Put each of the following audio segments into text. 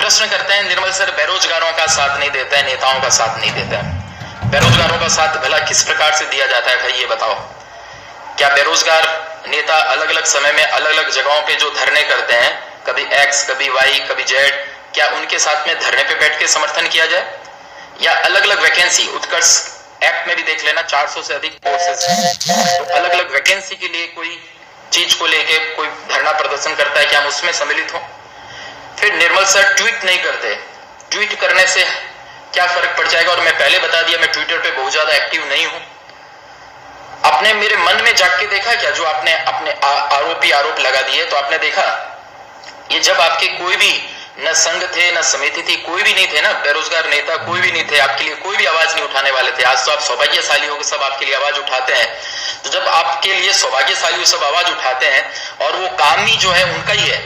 प्रश्न करते हैं, निर्मल सर बेरोजगारों का साथ नहीं देता है, नेताओं का साथ नहीं देता है। बेरोजगारों का साथ भला किस प्रकार से दिया जाता है भाई ये बताओ। क्या बेरोजगार नेता अलग अलग समय में अलग अलग जगहों पे जो धरने करते हैं, कभी एक्स कभी वाई कभी जेड, क्या उनके साथ में धरने पे बैठ के समर्थन किया जाए? या अलग अलग वैकेंसी, उत्कर्ष एक्ट में भी देख लेना 400 से अधिक पोस्टेस हैं, तो अलग अलग वैकेंसी के लिए कोई चीज को लेके कोई धरना प्रदर्शन करता है, क्या हम उसमें सम्मिलित हो? फिर निर्मल सर ट्वीट नहीं करते, ट्वीट करने से क्या फर्क पड़ जाएगा? और मैं पहले बता दिया मैं ट्विटर पे बहुत ज्यादा एक्टिव नहीं हूं। आपने मेरे मन में जाग के देखा क्या? जो आपने अपने आरोप लगा दिए, तो आपने देखा ये जब आपके कोई भी न संघ थे न समिति थी, कोई भी नहीं थे ना, बेरोजगार नेता कोई भी नहीं थे, आपके लिए कोई भी आवाज नहीं उठाने वाले थे। आज तो आप सौभाग्यशाली हो, सब आपके लिए आवाज उठाते हैं। तो जब आपके लिए सौभाग्यशाली सब आवाज उठाते हैं और वो काम ही जो है उनका ही है,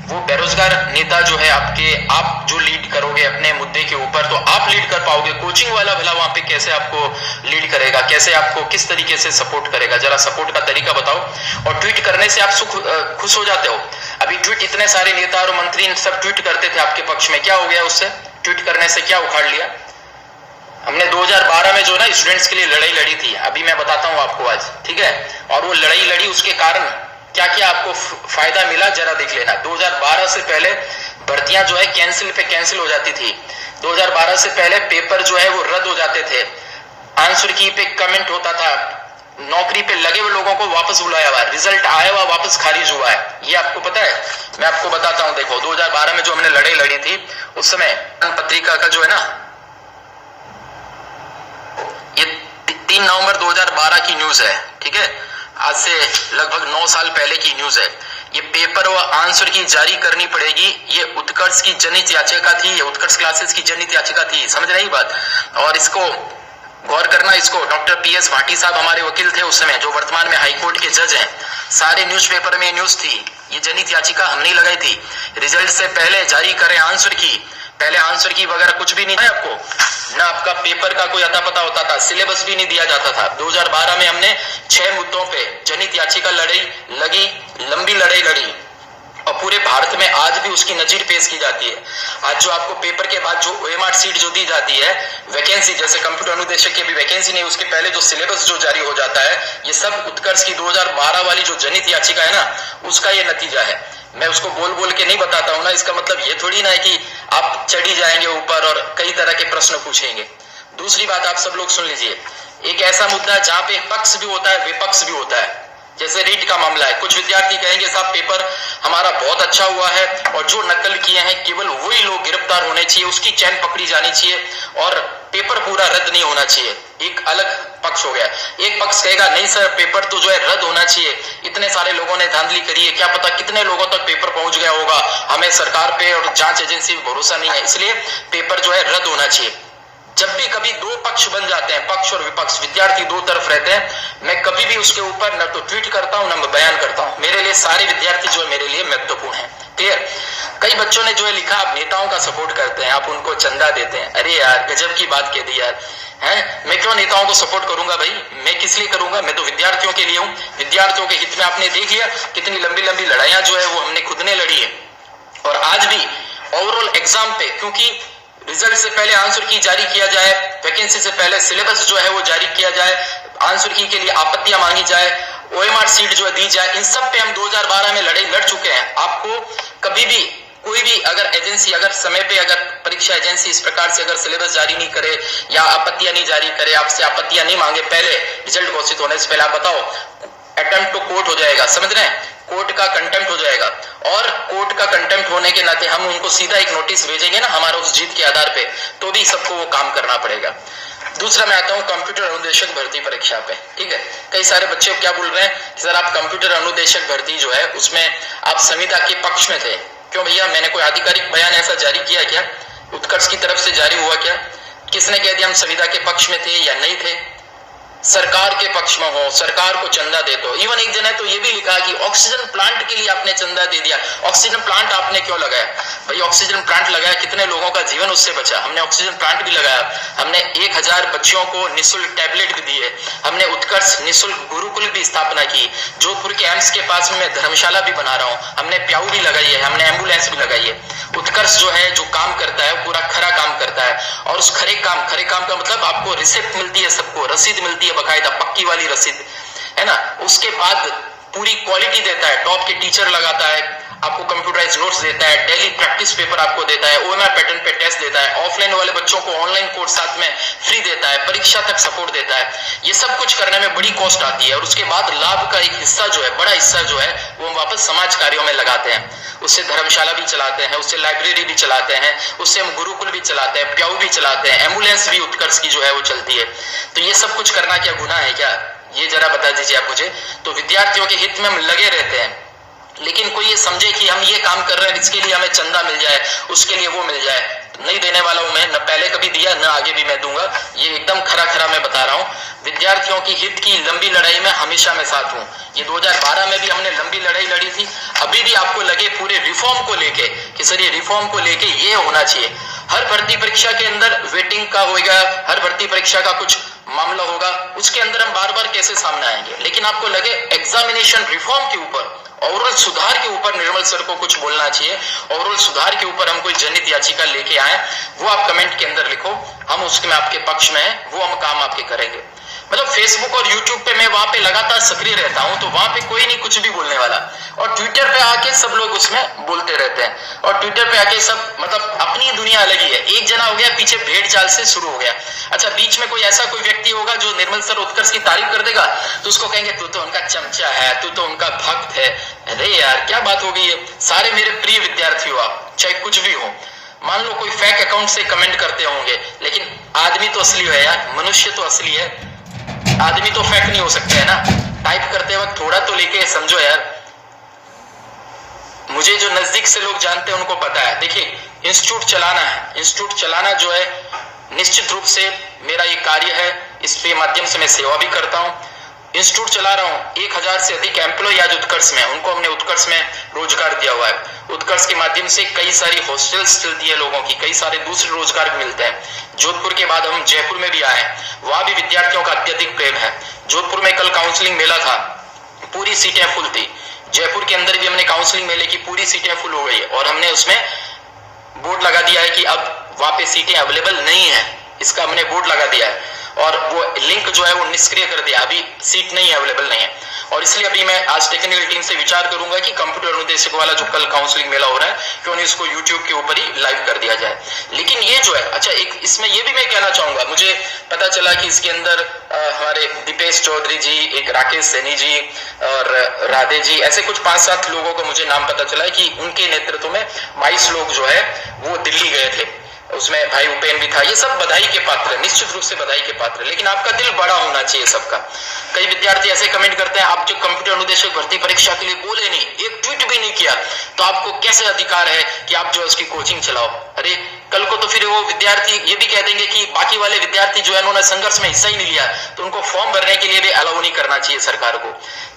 वो बेरोजगार नेता जो है आप जो लीड करोगे अपने मुद्दे के ऊपर, तो आप लीड कर पाओगे। कोचिंग वाला भला वहां पे कैसे आपको लीड करेगा, कैसे आपको किस तरीके से सपोर्ट करेगा? जरा सपोर्ट का तरीका बताओ। और ट्वीट करने से आप खुश हो जाते हो। अभी ट्वीट इतने सारे नेता और मंत्री सब ट्वीट करते थे आपके पक्ष में, क्या हो गया उससे? ट्वीट करने से क्या उखाड़ लिया? हमने 2012 में जो ना स्टूडेंट्स के लिए लड़ाई लड़ी थी, अभी मैं बताता हूं आपको आज, ठीक है? और वो लड़ाई लड़ी, उसके कारण क्या क्या आपको फायदा मिला जरा देख लेना। 2012 से पहले भर्तियां जो है कैंसिल हो जाती थी। 2012 से पहले पेपर जो है वो रद्द हो जाते थे, आंसर की पे कमेंट होता था, नौकरी पे लगे हुए लोगों को वापस बुलाया हुआ, रिजल्ट आया हुआ वापस खारिज हुआ है, ये आपको पता है? मैं आपको बताता हूं, देखो 2012 में जो हमने लड़ाई लड़ी थी उस समय पत्रिका का जो है ना, ये 3 नवंबर 2012 की न्यूज है, ठीक है? आज से लगभग 9 साल पहले की न्यूज है। ये पेपर व आंसर की जारी करनी पड़ेगी, ये उत्कर्ष की जनहित याचिका थी, ये उत्कर्ष क्लासेस की जनहित याचिका थी, समझ रही बात? और इसको गौर करना, इसको डॉक्टर PS भाटी साहब हमारे वकील थे उस समय, जो वर्तमान में हाईकोर्ट के जज हैं। सारे न्यूज़पेपर में न्यूज थी, ये जनहित याचिका हमने लगाई थी। रिजल्ट से पहले जारी करें आंसर की, पहले आंसर की वगैरह कुछ भी नहीं है आपको, ना आपका पेपर का कोई अता पता होता था, सिलेबस भी नहीं दिया जाता था। 2012 में हमने 6 मुद्दों पे जनहित याचिका लगी, लंबी लड़ाई लड़ी, और पूरे भारत में आज भी उसकी नजीर पेश की जाती है। आज जो आपको पेपर के बाद जो OMR सीट जो दी जाती है, वैकेंसी, जैसे कंप्यूटर अनुदेशक की भी वैकेंसी नहीं, उसके पहले जो सिलेबस जो जारी हो जाता है, ये सब उत्कर्ष की 2012 वाली जो जनहित याचिका है ना, उसका ये नतीजा है। मैं उसको बोल के नहीं बताता हूं ना, इसका मतलब ये थोड़ी ना है कि आप चढ़ी जाएंगे ऊपर और कई तरह के प्रश्न पूछेंगे। दूसरी बात आप सब लोग सुन लीजिए, एक ऐसा मुद्दा जहां पे पक्ष भी होता है विपक्ष भी होता है, जैसे रीट का मामला है। कुछ विद्यार्थी कहेंगे साहब पेपर हमारा बहुत अच्छा हुआ है और जो नकल किए हैं केवल वही लोग गिरफ्तार होने चाहिए, उसकी चैन पकड़ी जानी चाहिए और पेपर पूरा रद्द नहीं होना चाहिए। एक अलग पक्ष हो गया। एक पक्ष कहेगा नहीं सर पेपर तो जो है रद्द होना चाहिए, इतने सारे लोगों ने धांधली करी है, क्या पता कितने लोगों तक पेपर पहुंच गया होगा, हमें सरकार पे और जांच एजेंसी पे भरोसा नहीं है, इसलिए पेपर जो है रद्द होना चाहिए। जब भी कभी दो पक्ष बन जाते हैं, पक्ष और विपक्ष, विद्यार्थी दो तरफ रहते हैं, मैं कभी भी उसके ऊपर न तो ट्वीट करता हूं न मैं बयान करता हूं। मेरे लिए सारे विद्यार्थी जो है मेरे लिए महत्वपूर्ण है। क्लियर? कई बच्चों ने जो है लिखा आप नेताओं का सपोर्ट करते हैं, आप उनको चंदा देते हैं। अरे यार गजब की बात कह दी यार, है? मैं क्यों नेताओं को सपोर्ट करूंगा भाई? मैं किस लिए करूंगा? मैं तो विद्यार्थियों के लिए हूं, विद्यार्थियों के हित में। आपने देख लिया कितनी लंबी लंबी लड़ाइयां जो है वो हमने खुद ने लड़ी है। और आज भी ओवरऑल एग्जाम पे, क्योंकि रिजल्ट से पहले आंसर की जारी किया जाए, वैकेंसी से पहले सिलेबस जो है वो जारी किया जाए, आंसर की के लिए आपत्तियां मांगी जाए, OMR सीट जो है दी जाए, इन सब पे हम 2012 में लड़ाई लड़ चुके हैं। आपको कभी भी कोई भी अगर एजेंसी, अगर समय पे अगर परीक्षा एजेंसी इस प्रकार से अगर सिलेबस जारी नहीं करे या आपत्तियां नहीं जारी करे, आपसे आपत्तियां नहीं मांगे पहले रिजल्ट घोषित होने से पहले, आप बताओ अटेम्प्ट टू कोर्ट हो जाएगा, समझ रहे हैं? कोर्ट का कंटेम्प्ट हो जाएगा। और कोर्ट का कंटेम्प्ट होने के नाते हम उनको सीधा एक नोटिस भेजेंगे ना हमारा उस जीत के आधार पे, तो भी सबको वो काम करना पड़ेगा। दूसरा मैं आता हूँ कंप्यूटर अनुदेशक भर्ती परीक्षा पे, ठीक है? कई सारे बच्चे क्या बोल रहे हैं कि सर आप कंप्यूटर अनुदेशक भर्ती जो है उसमें आप संविदा के पक्ष में थे। क्यों भैया, मैंने कोई आधिकारिक बयान ऐसा जारी किया क्या? उत्कर्ष की तरफ से जारी हुआ क्या? किसने कह दिया हम संविदा के पक्ष में थे या नहीं थे? सरकार के पक्ष में हो, सरकार को चंदा दे दो। इवन एक जन है तो ये भी लिखा कि ऑक्सीजन प्लांट के लिए आपने चंदा दे दिया। ऑक्सीजन प्लांट आपने क्यों लगाया भाई? ऑक्सीजन प्लांट लगाया, कितने लोगों का जीवन उससे बचा। हमने ऑक्सीजन प्लांट भी लगाया, हमने 1000 बच्चों को निःशुल्क टैबलेट भी दिए, हमने उत्कर्ष निःशुल्क गुरुकुल भी स्थापना की, जोधपुर के एम्स के पास में मैं धर्मशाला भी बना रहा हूँ, हमने प्याऊ भी लगाई है, हमने एम्बुलेंस भी लगाई है। उत्कर्ष जो है जो काम काम करता है पूरा खरा काम करता है, और उस खरे काम का मतलब आपको रिसिप्ट मिलती है, सबको रसीद मिलती है, बकायदा पक्की वाली रसीद, है ना। उसके बाद पूरी क्वालिटी देता है, टॉप के टीचर लगाता है, आपको कंप्यूटराइज नोट्स देता है, डेली प्रैक्टिस पेपर आपको देता है, ओएमआर पैटर्न पे टेस्ट देता है, ऑफलाइन वाले बच्चों को ऑनलाइन कोर्स साथ में फ्री देता है, परीक्षा तक सपोर्ट देता है। ये सब कुछ करने में बड़ी कॉस्ट आती है, और उसके बाद लाभ का एक हिस्सा जो है, बड़ा हिस्सा जो है, वो हम वापस समाज कार्यों में लगाते हैं। उससे धर्मशाला भी चलाते हैं, उससे लाइब्रेरी भी चलाते हैं, उससे हम गुरुकुल भी चलाते हैं, प्याऊ भी चलाते हैं, एम्बुलेंस भी उत्कर्ष की जो है वो चलती है। तो ये सब कुछ करना क्या गुनाह है क्या? ये जरा बता दीजिए आप मुझे। तो विद्यार्थियों के हित में हम लगे रहते हैं, लेकिन कोई ये समझे कि हम ये काम कर रहे हैं, इसके लिए हमें चंदा मिल जाए, उसके लिए वो मिल जाए, नहीं देने वाला हूं मैं, न पहले कभी दिया न आगे भी मैं दूंगा। ये एकदम खरा मैं बता रहा हूं। विद्यार्थियों की हित की लंबी लड़ाई में हमेशा मैं साथ हूं। ये 2012 में भी हमने लंबी लड़ाई लड़ी थी। अभी भी आपको लगे पूरे रिफॉर्म को लेके कि सर ये रिफॉर्म को लेके ये होना चाहिए, हर भर्ती परीक्षा के अंदर वेटिंग का होगा, हर भर्ती परीक्षा का कुछ मामला होगा, उसके अंदर हम बार बार कैसे सामने आएंगे। लेकिन आपको लगे एग्जामिनेशन रिफॉर्म के ऊपर, ओवरऑल सुधार के ऊपर निर्मल सर को कुछ बोलना चाहिए, ओवरऑल सुधार के ऊपर हम कोई जनहित याचिका लेके आए, वो आप कमेंट के अंदर लिखो, हम उसमें आपके पक्ष में हैं, वो हम काम आपके करेंगे। मतलब फेसबुक और यूट्यूब पे मैं वहां पे लगातार सक्रिय रहता हूं, तो वहां पे कोई नहीं कुछ भी बोलने वाला, और ट्विटर पे आके सब लोग उसमें बोलते रहते हैं, और ट्विटर पे आके सब मतलब अपनी दुनिया अलग ही है। एक जना हो गया पीछे भेड़ चाल से शुरू हो गया। अच्छा, बीच में कोई ऐसा कोई व्यक्ति होगा जो निर्मल सर उत्कर्ष की तारीफ कर देगा, तो उसको कहेंगे तू तो उनका चमचा है, तू तो उनका भक्त है। अरे यार क्या बात हो गई है। सारे मेरे प्रिय विद्यार्थी हो आप, चाहे कुछ भी हो, मान लो कोई फेक अकाउंट से कमेंट करते होंगे, लेकिन आदमी तो असली है यार, मनुष्य तो असली है, आदमी तो फेक नहीं हो सकते है ना। टाइप करते वक्त थोड़ा तो लेके समझो यार। मुझे जो नजदीक से लोग जानते हैं उनको पता है। देखिए, इंस्टीट्यूट चलाना है, इंस्टीट्यूट चलाना जो है निश्चित रूप से मेरा ये कार्य है, इसके माध्यम से मैं सेवा भी करता हूं। इंस्टीट्यूट चला रहा हूं, 1000 से अधिक एम्प्लॉय आज उत्कर्ष में, उनको हमने उत्कर्ष में रोजगार दिया हुआ है। उत्कर्ष के माध्यम से कई सारी हॉस्टल्स चलती है लोगों की, कई सारे दूसरे रोजगार भी मिलते हैं। जोधपुर के बाद हम जयपुर में भी आए, वहां भी विद्यार्थियों का अत्यधिक प्रेम है। जोधपुर में कल काउंसलिंग मेला था, पूरी सीटें फुल थी। जयपुर के अंदर भी हमने काउंसलिंग मेले की पूरी सीटें फुल हो गई, और हमने उसमें बोर्ड लगा दिया है कि अब वहां पे सीटें अवेलेबल नहीं है, इसका हमने बोर्ड लगा दिया है, और वो लिंक जो है वो निष्क्रिय कर दिया, अभी सीट नहीं है, अवेलेबल नहीं है। और इसलिए अभी मैं आज टेक्निकल टीम से विचार करूंगा कि कंप्यूटर अनुदेशक वाला जो कल काउंसलिंग मेला हो रहा है, क्यों नहीं इसको यूट्यूब के ऊपर ही लाइव कर दिया जाए। लेकिन ये जो है, अच्छा एक इसमें ये भी मैं कहना चाहूंगा, मुझे पता चला कि इसके अंदर हमारे दीपेश चौधरी जी, एक राकेश सैनी जी और राधे जी, ऐसे कुछ 5-7 लोगों का मुझे नाम पता चला कि उनके नेतृत्व में 22 लोग जो है वो दिल्ली गए थे, उसमें भाई उपेन भी था। ये सब बधाई के पात्र, निश्चित रूप से बधाई के पात्र, लेकिन आपका दिल बड़ा होना चाहिए सबका। कई विद्यार्थी ऐसे कमेंट करते हैं, आप जो कंप्यूटर अनुदेशक भर्ती परीक्षा के लिए बोले नहीं, एक ट्वीट भी नहीं किया, तो आपको कैसे अधिकार है कि आप जो उसकी कोचिंग चलाओ। अरे कल को तो फिर वो विद्यार्थी ये भी कह देंगे कि बाकी वाले विद्यार्थी जो है उन्होंने संघर्ष में हिस्सा ही नहीं लिया, तो उनको फॉर्म भरने के लिए भी अलाउ नहीं करना चाहिए सरकार को।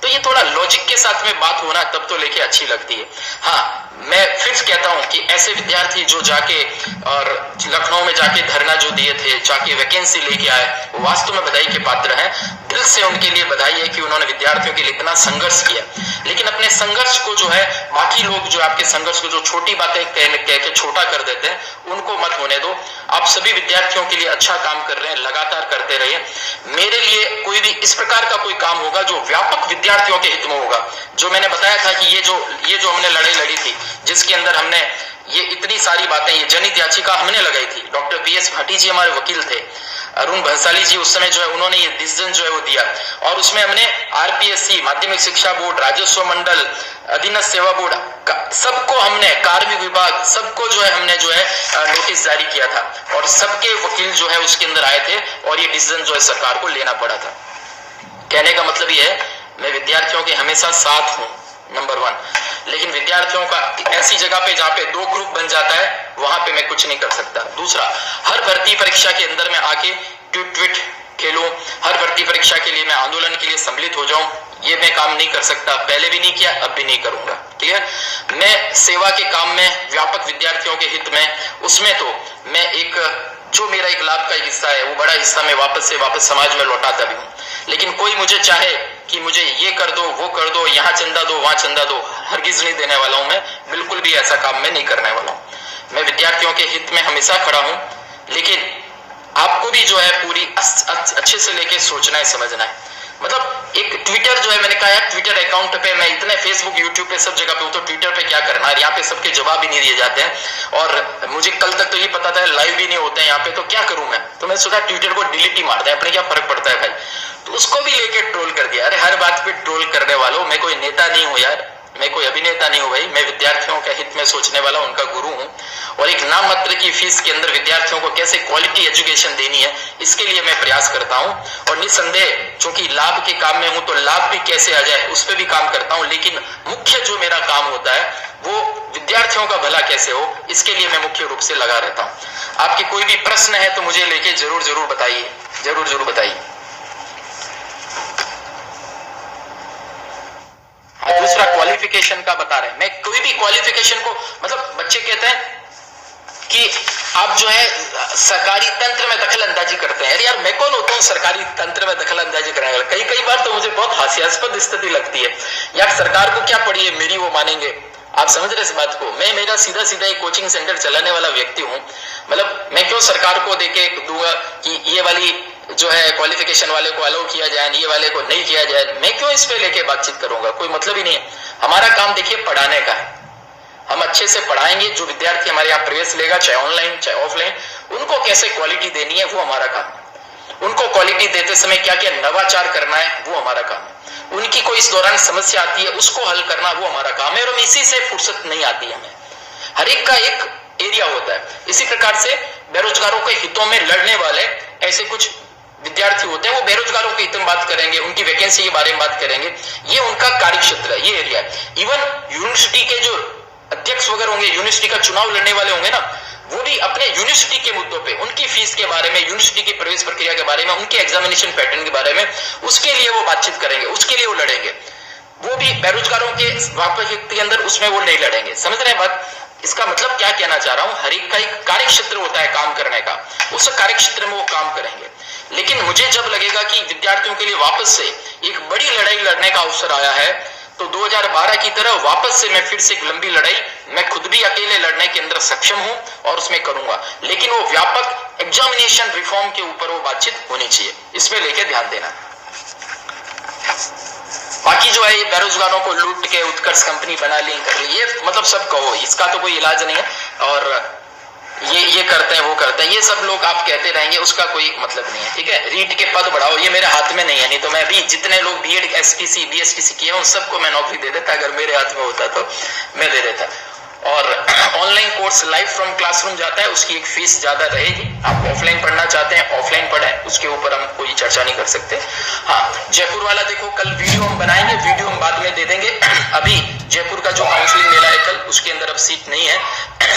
तो ये थोड़ा लॉजिक के साथ में बात होना तब तो लेके अच्छी लगती है। हाँ, मैं फिर कहता हूं कि ऐसे विद्यार्थी जो जाके और लखनऊ में जाके धरना जो दिए थे, जाके वैकेंसी लेके आए, वास्तव में बधाई के पात्र हैं। दिल से उनके लिए बधाई है कि उन्होंने विद्यार्थियों के लिए इतना संघर्ष किया। लेकिन अपने संघर्ष को जो है, बाकी लोग जो आपके संघर्ष को जो छोटी बातें कह के छोटा कर देते हैं, उनको मत होने दो। आप सभी विद्यार्थियों के लिए अच्छा काम कर रहे हैं, लगातार करते रहिए। मेरे लिए कोई भी इस प्रकार का कोई काम होगा जो व्यापक विद्यार्थियों के हित में होगा, जो मैंने बताया था कि ये जो हमने लड़ाई लड़ी थी, जिसके अंदर हमने ये इतनी सारी बातें, ये जनहित याचिका हमने लगाई थी। डॉक्टर BS भाटी जी हमारे वकील थे, अरुण भंसाली जी उस समय जो है उन्होंने ये डिसीजन जो है वो दिया, और उसमें हमने RPSC, माध्यमिक शिक्षा बोर्ड, राजस्व मंडल, अधीनस्थ सेवा बोर्ड, सबको हमने, कार्मिक विभाग, सबको जो है हमने जो है नोटिस जारी किया था, और सबके वकील जो है उसके अंदर आए थे, और ये डिसीजन जो है सरकार को लेना पड़ा था। कहने का मतलब ये है, मैं विद्यार्थियों के हमेशा साथ हूं, नंबर 1। लेकिन विद्यार्थियों का ऐसी जगह पे जहां पे 2 ग्रुप बन जाता है, वहां पे मैं कुछ नहीं कर सकता। दूसरा, हर भर्ती परीक्षा के अंदर में आके ट्वीट खेलूं, हर भर्ती परीक्षा के लिए मैं आंदोलन के लिए सम्मिलित हो जाऊं, ये मैं काम नहीं कर सकता, पहले भी नहीं किया, अब भी नहीं करूंगा। ठीक है, मैं सेवा के काम में, व्यापक विद्यार्थियों के हित में, उसमें तो मैं एक जो मेरा एक लाभ का हिस्सा है, वो बड़ा हिस्सा मैं वापस समाज में लौटाता भी हूँ। लेकिन कोई मुझे चाहे कि मुझे ये कर दो, वो कर दो, यहाँ चंदा दो, वहां चंदा दो, हरगिज नहीं देने वाला हूं मैं, बिल्कुल भी ऐसा काम मैं नहीं करने वाला हूं। मैं विद्यार्थियों के हित में हमेशा खड़ा हूं, लेकिन आपको भी जो है पूरी अच्छे से लेके सोचना है, समझना है। मतलब एक ट्विटर जो है, मैंने कहा यार ट्विटर अकाउंट पे मैं इतने फेसबुक यूट्यूब पे सब जगह पे हूं, तो ट्विटर पे क्या करना है, यहाँ पे सबके जवाब ही नहीं दिए जाते हैं और मुझे कल तक तो ये पता था लाइव भी नहीं होते हैं यहाँ पे, तो क्या करूं मैं, तो मैं सोचा ट्विटर को डिलीट ही मार दे, अपने क्या फर्क पड़ता है भाई। तो उसको भी लेके ट्रोल कर दिया। अरे हर बात पे ट्रोल करने वालों, मैं कोई नेता नहीं हूं यार, मैं कोई अभिनेता नहीं हूं भाई, मैं विद्यार्थियों के हित में सोचने वाला उनका गुरु हूं और एक नाम मात्र की फीस के अंदर विद्यार्थियों को कैसे क्वालिटी एजुकेशन देनी है, इसके लिए मैं प्रयास करता हूं। और निसंदेह चूंकि लाभ के काम में हूं तो लाभ भी कैसे आ जाए उस पर भी काम करता हूं, लेकिन मुख्य जो मेरा काम होता है वो विद्यार्थियों का भला कैसे हो, इसके लिए मैं मुख्य रूप से लगा रहता हूं। आपके कोई भी प्रश्न है तो मुझे लेके जरूर बताइए, जरूर बताइए। दूसरा क्वालिफिकेशन का बता रहे हैं, मैं कोई भी क्वालिफिकेशन को, मतलब बच्चे कहते हैं कि आप जो है सरकारी तंत्र में दखल अंदाजी करते हैं। यार मैं कौन होता हूँ सरकारी तंत्र में दखल अंदाजी करने वाला। कई बार तो मुझे बहुत हास्यास्पद स्थिति लगती है, यार सरकार को क्या पड़ी है मेरी, वो मानेंगे। आप समझ रहे इस बात को। मैं मेरा सीधा एक कोचिंग सेंटर चलाने वाला व्यक्ति हूँ, मतलब मैं क्यों सरकार को देके दूंगा कि ये वाली जो है क्वालिफिकेशन वाले को अलाउ किया जाए, ये वाले को नहीं किया जाए, मैं क्यों इस पे लेके बातचीत करूंगा, कोई मतलब ही नहीं है। हमारा काम देखिए पढ़ाने का है, हम अच्छे से पढ़ाएंगे, जो विद्यार्थी हमारे यहाँ प्रवेश लेगा चाहे ऑनलाइन चाहे ऑफलाइन, उनको कैसे क्वालिटी देनी है वो हमारा काम है। उनको क्वालिटी देते समय क्या क्या नवाचार करना है वो हमारा काम है। उनकी कोई इस दौरान समस्या आती है उसको हल करना वो हमारा काम है, और इसी से फुर्सत नहीं आती हमें। हर एक का एक एरिया होता है। इसी प्रकार से बेरोजगारों के हितों में लड़ने वाले ऐसे कुछ विद्यार्थी होते हैं, वो बेरोजगारों के हित में बात करेंगे, उनकी वैकेंसी के बारे में बात करेंगे, ये उनका कार्य क्षेत्र है, ये एरिया है। इवन यूनिवर्सिटी के जो अध्यक्ष वगैरह होंगे, यूनिवर्सिटी का चुनाव लड़ने वाले होंगे ना, वो भी अपने यूनिवर्सिटी के मुद्दों पे, उनकी फीस के बारे में, यूनिवर्सिटी की प्रवेश प्रक्रिया के बारे में, उनके एग्जामिनेशन पैटर्न के बारे में, उसके लिए वो बातचीत करेंगे, उसके लिए वो लड़ेंगे। वो भी बेरोजगारों के वापस के अंदर उसमें वो नहीं लड़ेंगे। समझ रहे हैं बात? इसका मतलब क्या कहना चाह रहा हूं, हर एक का एक कार्य क्षेत्र होता है काम करने का, उस कार्य क्षेत्र में वो काम करेंगे। लेकिन मुझे जब लगेगा कि विद्यार्थियों के लिए वापस से एक बड़ी लड़ाई लड़ने का अवसर आया है, तो 2012 की तरह वापस से मैं फिर से एक लंबी लड़ाई मैं खुद भी अकेले लड़ने के अंदर सक्षम हूं और उसमें करूंगा। लेकिन वो व्यापक एग्जामिनेशन रिफॉर्म के ऊपर वो बातचीत होनी चाहिए, इसमें लेके ध्यान देना। बाकी जो है बेरोजगारों को लूट के उत्कर्ष कंपनी बना ली कर ली, ये मतलब सब कहो, इसका तो कोई इलाज नहीं है। और ये करते हैं वो करते हैं, ये सब लोग आप कहते रहेंगे, उसका कोई मतलब नहीं है। ठीक है, रीट के पद बढ़ाओ, ये मेरे हाथ में नहीं है। नहीं तो मैं भी जितने लोग बीएड एसटीसी बीएसटीसी किए उन सबको मैं नौकरी दे देता, अगर मेरे हाथ में होता तो मैं दे देता। और online course live from classroom जाता है, उसकी एक फीस ज्यादा रहेगी। आप ऑफलाइन पढ़ना चाहते हैं ऑफलाइन पढ़ें, उसके ऊपर हम कोई चर्चा नहीं कर सकते। हाँ, जयपुर वाला देखो, कल वीडियो हम बनाएंगे, वीडियो हम बाद में दे देंगे। अभी जयपुर का जो काउंसलिंग मेला है कल, उसके अंदर अब सीट नहीं है,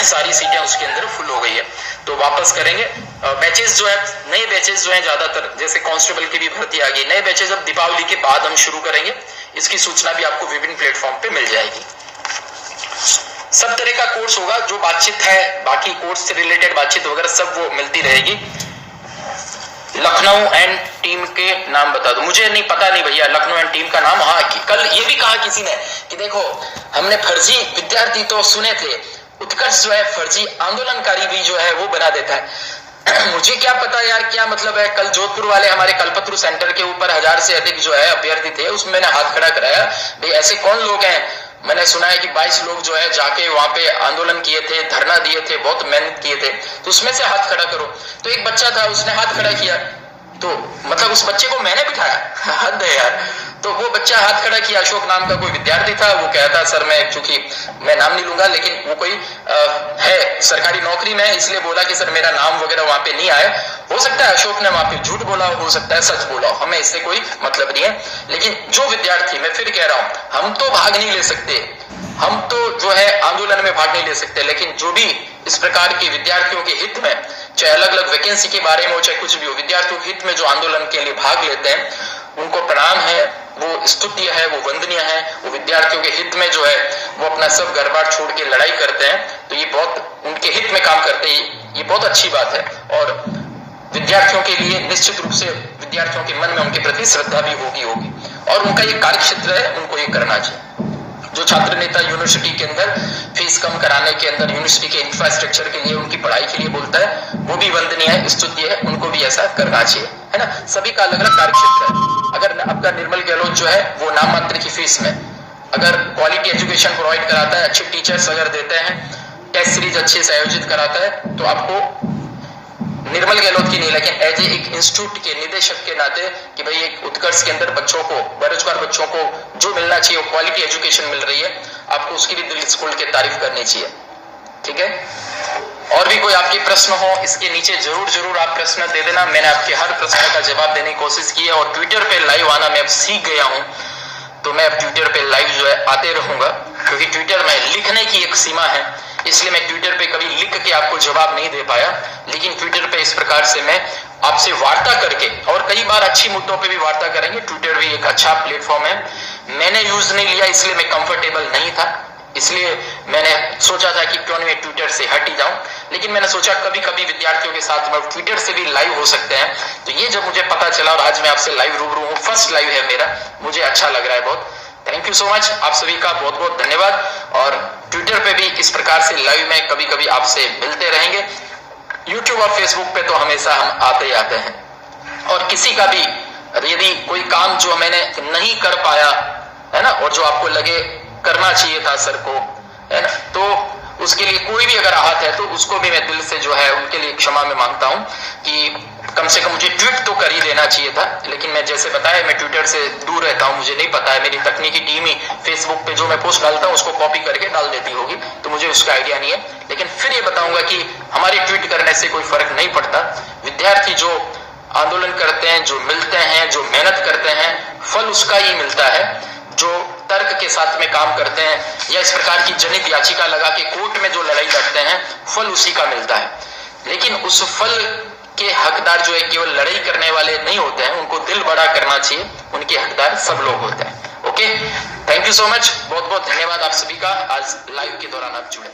सारी सीटें उसके अंदर फुल हो गई है, तो वापस करेंगे। बैचेस जो है, नए बैचेस जो है ज्यादातर, जैसे कांस्टेबल की भी भर्ती आ गई, नए बैचेस अब दीपावली के बाद हम शुरू करेंगे। इसकी सूचना भी आपको विभिन्न प्लेटफॉर्म पे मिल जाएगी। सब तरह का कोर्स होगा, जो बातचीत है बाकी कोर्स से रिलेटेड बातचीत वगैरह सब वो मिलती रहेगी। लखनऊ एंड टीम के नाम बता दो, मुझे नहीं पता नहीं भैया लखनऊ एंड टीम का नाम। हाँ, कल ये भी कहा किसी ने कि देखो हमने फर्जी विद्यार्थी तो सुने थे, उत्कर्ष जो है फर्जी आंदोलनकारी भी जो है वो बना देता है। मुझे क्या पता यार क्या मतलब है। कल जोधपुर वाले हमारे कल्पतरु सेंटर के ऊपर 1000 से अधिक जो है अभ्यर्थी थे, उसमें मैंने हाथ खड़ा कराया, भाई ऐसे कौन लोग हैं। मैंने सुना है कि 22 लोग जो है जाके वहां पे आंदोलन किए थे, धरना दिए थे, बहुत मेहनत किए थे, तो उसमें से हाथ खड़ा करो। तो एक बच्चा था, उसने हाथ खड़ा किया, तो मतलब उस बच्चे को मैंने बिठाया, हद है यार। तो वो बच्चा हाथ खड़ा किया, अशोक नाम का कोई विद्यार्थी था, वो कहता सर मैं, चूंकि मैं नाम नहीं लूंगा, लेकिन वो कोई है सरकारी नौकरी में, इसलिए बोला कि सर मेरा नाम वगैरह वहां पे नहीं आया। हो सकता है अशोक ने वहां पे झूठ बोला, हो सकता है सच बोला, हमें इससे कोई मतलब नहीं है। लेकिन जो विद्यार्थी, मैं फिर कह रहा हूं, हम तो भाग नहीं ले सकते, हम तो जो है आंदोलन में भाग नहीं ले सकते, लेकिन जो भी इस प्रकार के विद्यार्थियों के हित में, चाहे अलग अलग वैकेंसी के बारे में हो चाहे कुछ भी हो, विद्यार्थियों के हित में जो आंदोलन के लिए भाग लेते हैं, उनको प्रणाम है, वो स्तुत्य है, वो वंदनीय है। वो विद्यार्थियों के हित में जो है वो अपना सब घर बार छोड़ के लड़ाई करते हैं, तो ये बहुत उनके हित में काम करते हैं, ये बहुत अच्छी बात है। और विद्यार्थियों के लिए निश्चित रूप से विद्यार्थियों के मन में उनके प्रति श्रद्धा भी होगी और उनका ये कार्य क्षेत्र है, उनको ये करना चाहिए। जो छात्र नेता यूनिवर्सिटी के अंदर फीस कम कराने के अंदर, यूनिवर्सिटी के इंफ्रास्ट्रक्चर के लिए, उनकी पढ़ाई है, स्तुति है, उनको भी ऐसा करना चाहिए, है ना। सभी का अलग अलग कार्य क्षेत्र है। अगर आपका निर्मल गहलोत जो है वो नाम मात्र की फीस में अगर क्वालिटी एजुकेशन प्रोवाइड कराता है, अच्छे टीचर्स अगर देते हैं, टेस्ट सीरीज अच्छे से आयोजित कराता है, तो आपको निर्मल गहलोत की नहीं, लेकिन एज ए एक इंस्टीट्यूट के निदेशक के नाते कि भाई एक उत्कर्ष के अंदर बच्चों को, बेरोजगार बच्चों को जो मिलना चाहिए वो क्वालिटी एजुकेशन मिल रही है, आपको उसकी भी दिल खोल के तारीफ करनी चाहिए, ठीक है। और भी कोई आपके प्रश्न हो इसके नीचे जरूर आप प्रश्न दे देना। मैंने आपके हर प्रश्न का जवाब देने की कोशिश की है, और ट्विटर पे लाइव आना मैं अब सीख गया हूं, तो मैं अब ट्विटर पे लाइव जो है आते रहूंगा, क्योंकि ट्विटर में लिखने की एक सीमा है, इसलिए मैं ट्विटर पे कभी लिख के आपको जवाब नहीं दे पाया, लेकिन ट्विटर पे इस प्रकार से मैं आपसे वार्ता करके, और कई बार अच्छी मुद्दों पे भी वार्ता करेंगे। ट्विटर भी एक अच्छा प्लेटफॉर्म है, मैंने यूज नहीं लिया इसलिए मैं कंफर्टेबल नहीं था, इसलिए मैंने सोचा था कि क्यों नहीं मैं ट्विटर से हट ही जाऊं, लेकिन मैंने सोचा कभी कभी विद्यार्थियों के साथ में ट्विटर से भी लाइव हो सकते हैं। तो ये जब मुझे पता चला और आज मैं आपसे लाइव रूबरू हूं, फर्स्ट लाइव है मेरा, मुझे अच्छा लग रहा है बहुत। थैंक यू सो मच, आप सभी का बहुत बहुत धन्यवाद। और ट्विटर पे भी इस प्रकार से लाइव में कभी कभी आपसे मिलते रहेंगे। यूट्यूब और फेसबुक पे तो हमेशा हम आते ही आते हैं। और किसी का भी यदि कोई काम जो मैंने नहीं कर पाया है ना, और जो आपको लगे करना चाहिए था सर को, है ना, तो उसके लिए कोई भी अगर आहत है तो उसको भी मैं दिल से जो है उनके लिए क्षमा में मांगता हूं कि कम से कम मुझे ट्वीट तो कर ही देना चाहिए था, लेकिन मैं जैसे बताया मैं ट्विटर से दूर रहता हूं, मुझे नहीं पता है, मेरी तकनीकी टीम ही फेसबुक पे जो मैं पोस्ट डालता हूं उसको कॉपी करके डाल देती होगी, तो मुझे उसका आइडिया नहीं है। लेकिन फिर ये बताऊंगा कि हमारे ट्वीट करने से कोई फर्क नहीं पड़ता। विद्यार्थी जो आंदोलन करते हैं, जो मिलते हैं, जो मेहनत करते हैं, फल उसका ही मिलता है। जो तर्क के साथ में काम करते हैं या इस प्रकार की जनहित याचिका लगा के कोर्ट में जो लड़ाई लड़ते हैं, फल उसी का मिलता है। लेकिन उस फल के हकदार जो है केवल लड़ाई करने वाले नहीं होते हैं, उनको दिल बड़ा करना चाहिए, उनके हकदार सब लोग होते हैं। Okay, thank you so much, बहुत बहुत धन्यवाद आप सभी का आज लाइव के दौरान आप जुड़े।